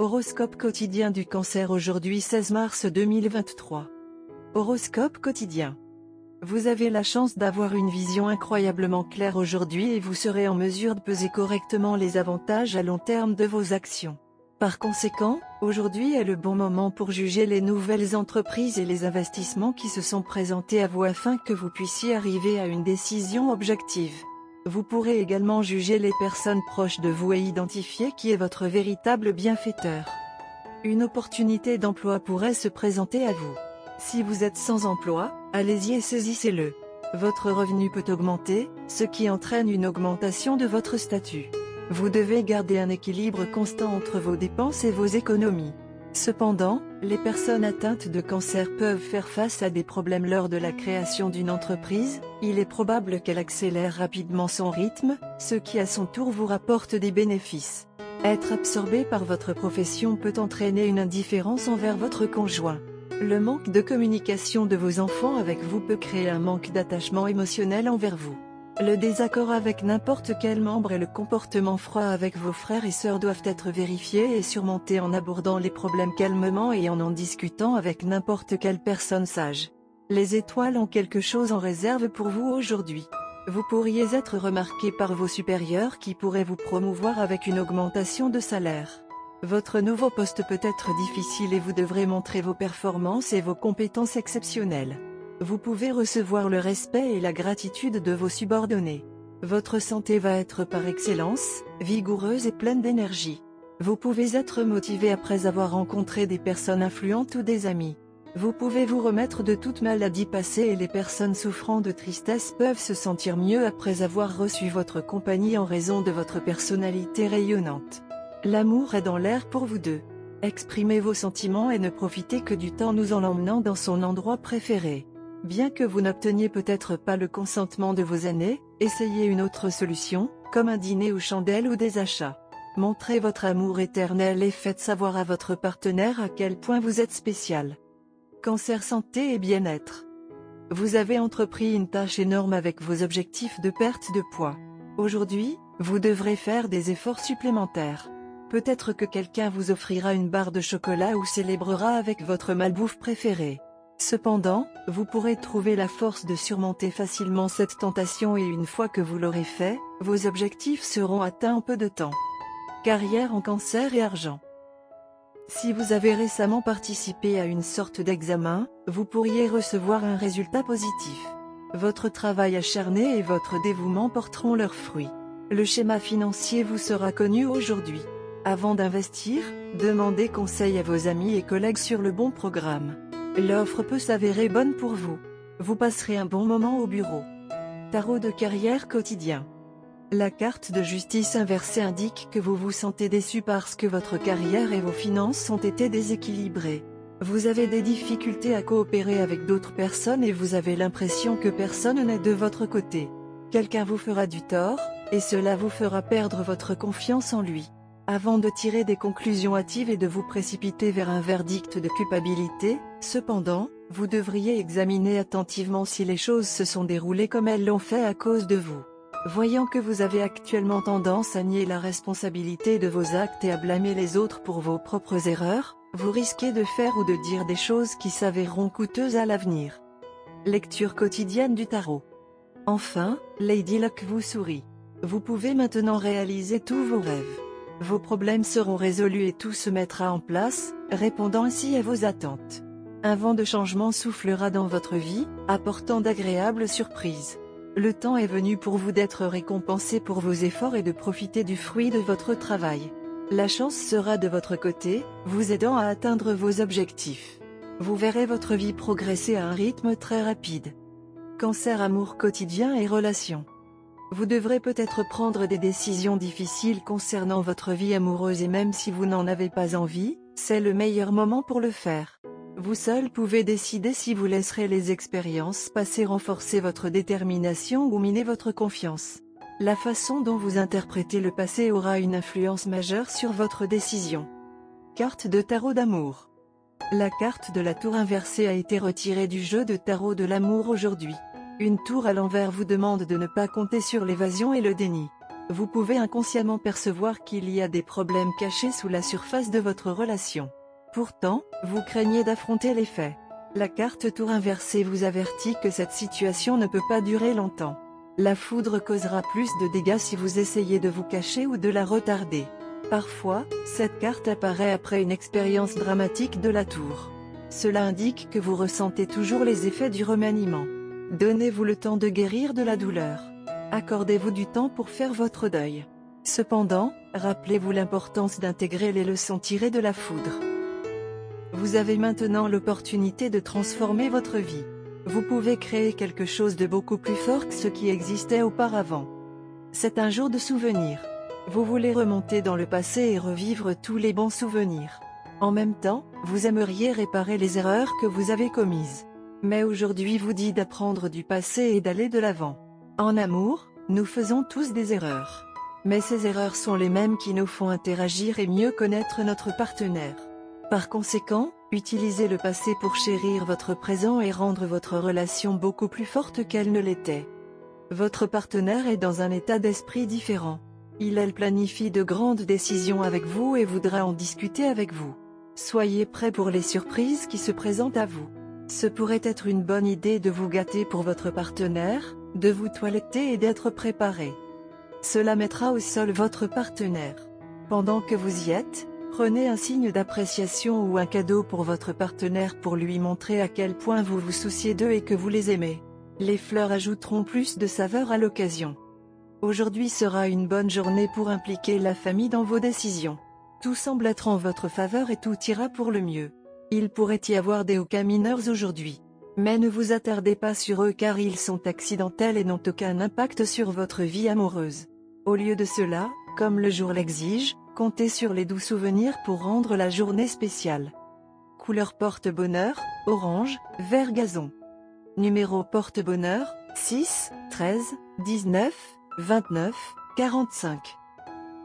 Horoscope quotidien du Cancer aujourd'hui 16 mars 2023. Horoscope quotidien. Vous avez la chance d'avoir une vision incroyablement claire aujourd'hui et vous serez en mesure de peser correctement les avantages à long terme de vos actions. Par conséquent, aujourd'hui est le bon moment pour juger les nouvelles entreprises et les investissements qui se sont présentés à vous afin que vous puissiez arriver à une décision objective. Vous pourrez également juger les personnes proches de vous et identifier qui est votre véritable bienfaiteur. Une opportunité d'emploi pourrait se présenter à vous. Si vous êtes sans emploi, allez-y et saisissez-le. Votre revenu peut augmenter, ce qui entraîne une augmentation de votre statut. Vous devez garder un équilibre constant entre vos dépenses et vos économies. Cependant, les personnes atteintes de cancer peuvent faire face à des problèmes lors de la création d'une entreprise. Il est probable qu'elle accélère rapidement son rythme, ce qui à son tour vous rapporte des bénéfices. Être absorbé par votre profession peut entraîner une indifférence envers votre conjoint. Le manque de communication de vos enfants avec vous peut créer un manque d'attachement émotionnel envers vous. Le désaccord avec n'importe quel membre et le comportement froid avec vos frères et sœurs doivent être vérifiés et surmontés en abordant les problèmes calmement et en discutant avec n'importe quelle personne sage. Les étoiles ont quelque chose en réserve pour vous aujourd'hui. Vous pourriez être remarqué par vos supérieurs qui pourraient vous promouvoir avec une augmentation de salaire. Votre nouveau poste peut être difficile et vous devrez montrer vos performances et vos compétences exceptionnelles. Vous pouvez recevoir le respect et la gratitude de vos subordonnés. Votre santé va être par excellence, vigoureuse et pleine d'énergie. Vous pouvez être motivé après avoir rencontré des personnes influentes ou des amis. Vous pouvez vous remettre de toute maladie passée et les personnes souffrant de tristesse peuvent se sentir mieux après avoir reçu votre compagnie en raison de votre personnalité rayonnante. L'amour est dans l'air pour vous deux. Exprimez vos sentiments et ne profitez que du temps nous en l'emmenant dans son endroit préféré. Bien que vous n'obteniez peut-être pas le consentement de vos aînés, essayez une autre solution, comme un dîner aux chandelles ou des achats. Montrez votre amour éternel et faites savoir à votre partenaire à quel point vous êtes spécial. Cancer santé et bien-être. Vous avez entrepris une tâche énorme avec vos objectifs de perte de poids. Aujourd'hui, vous devrez faire des efforts supplémentaires. Peut-être que quelqu'un vous offrira une barre de chocolat ou célébrera avec votre malbouffe préférée. Cependant, vous pourrez trouver la force de surmonter facilement cette tentation et une fois que vous l'aurez fait, vos objectifs seront atteints en peu de temps. Carrière en cancer et argent. Si vous avez récemment participé à une sorte d'examen, vous pourriez recevoir un résultat positif. Votre travail acharné et votre dévouement porteront leurs fruits. Le schéma financier vous sera connu aujourd'hui. Avant d'investir, demandez conseil à vos amis et collègues sur le bon programme. L'offre peut s'avérer bonne pour vous. Vous passerez un bon moment au bureau. Tarot de carrière quotidien. La carte de justice inversée indique que vous vous sentez déçu parce que votre carrière et vos finances ont été déséquilibrées. Vous avez des difficultés à coopérer avec d'autres personnes et vous avez l'impression que personne n'est de votre côté. Quelqu'un vous fera du tort, et cela vous fera perdre votre confiance en lui. Avant de tirer des conclusions hâtives et de vous précipiter vers un verdict de culpabilité, cependant, vous devriez examiner attentivement si les choses se sont déroulées comme elles l'ont fait à cause de vous. Voyant que vous avez actuellement tendance à nier la responsabilité de vos actes et à blâmer les autres pour vos propres erreurs, vous risquez de faire ou de dire des choses qui s'avéreront coûteuses à l'avenir. Lecture quotidienne du tarot. Enfin, Lady Luck vous sourit. Vous pouvez maintenant réaliser tous vos rêves. Vos problèmes seront résolus et tout se mettra en place, répondant ainsi à vos attentes. Un vent de changement soufflera dans votre vie, apportant d'agréables surprises. Le temps est venu pour vous d'être récompensé pour vos efforts et de profiter du fruit de votre travail. La chance sera de votre côté, vous aidant à atteindre vos objectifs. Vous verrez votre vie progresser à un rythme très rapide. Cancer amour quotidien et relations. Vous devrez peut-être prendre des décisions difficiles concernant votre vie amoureuse et même si vous n'en avez pas envie, c'est le meilleur moment pour le faire. Vous seul pouvez décider si vous laisserez les expériences passées renforcer votre détermination ou miner votre confiance. La façon dont vous interprétez le passé aura une influence majeure sur votre décision. Carte de tarot d'amour. La carte de la tour inversée a été retirée du jeu de tarot de l'amour aujourd'hui. Une tour à l'envers vous demande de ne pas compter sur l'évasion et le déni. Vous pouvez inconsciemment percevoir qu'il y a des problèmes cachés sous la surface de votre relation. Pourtant, vous craignez d'affronter les faits. La carte tour inversée vous avertit que cette situation ne peut pas durer longtemps. La foudre causera plus de dégâts si vous essayez de vous cacher ou de la retarder. Parfois, cette carte apparaît après une expérience dramatique de la tour. Cela indique que vous ressentez toujours les effets du remaniement. Donnez-vous le temps de guérir de la douleur. Accordez-vous du temps pour faire votre deuil. Cependant, rappelez-vous l'importance d'intégrer les leçons tirées de la foudre. Vous avez maintenant l'opportunité de transformer votre vie. Vous pouvez créer quelque chose de beaucoup plus fort que ce qui existait auparavant. C'est un jour de souvenirs. Vous voulez remonter dans le passé et revivre tous les bons souvenirs. En même temps, vous aimeriez réparer les erreurs que vous avez commises. Mais aujourd'hui vous dit d'apprendre du passé et d'aller de l'avant. En amour, nous faisons tous des erreurs. Mais ces erreurs sont les mêmes qui nous font interagir et mieux connaître notre partenaire. Par conséquent, utilisez le passé pour chérir votre présent et rendre votre relation beaucoup plus forte qu'elle ne l'était. Votre partenaire est dans un état d'esprit différent. Elle planifie de grandes décisions avec vous et voudra en discuter avec vous. Soyez prêts pour les surprises qui se présentent à vous. Ce pourrait être une bonne idée de vous gâter pour votre partenaire, de vous toiletter et d'être préparé. Cela mettra au sol votre partenaire. Pendant que vous y êtes, prenez un signe d'appréciation ou un cadeau pour votre partenaire pour lui montrer à quel point vous vous souciez d'eux et que vous les aimez. Les fleurs ajouteront plus de saveur à l'occasion. Aujourd'hui sera une bonne journée pour impliquer la famille dans vos décisions. Tout semble être en votre faveur et tout ira pour le mieux. Il pourrait y avoir des hauts mineurs aujourd'hui. Mais ne vous attardez pas sur eux car ils sont accidentels et n'ont aucun impact sur votre vie amoureuse. Au lieu de cela, comme le jour l'exige, comptez sur les doux souvenirs pour rendre la journée spéciale. Couleur porte-bonheur, orange, vert gazon. Numéro porte-bonheur, 6, 13, 19, 29, 45.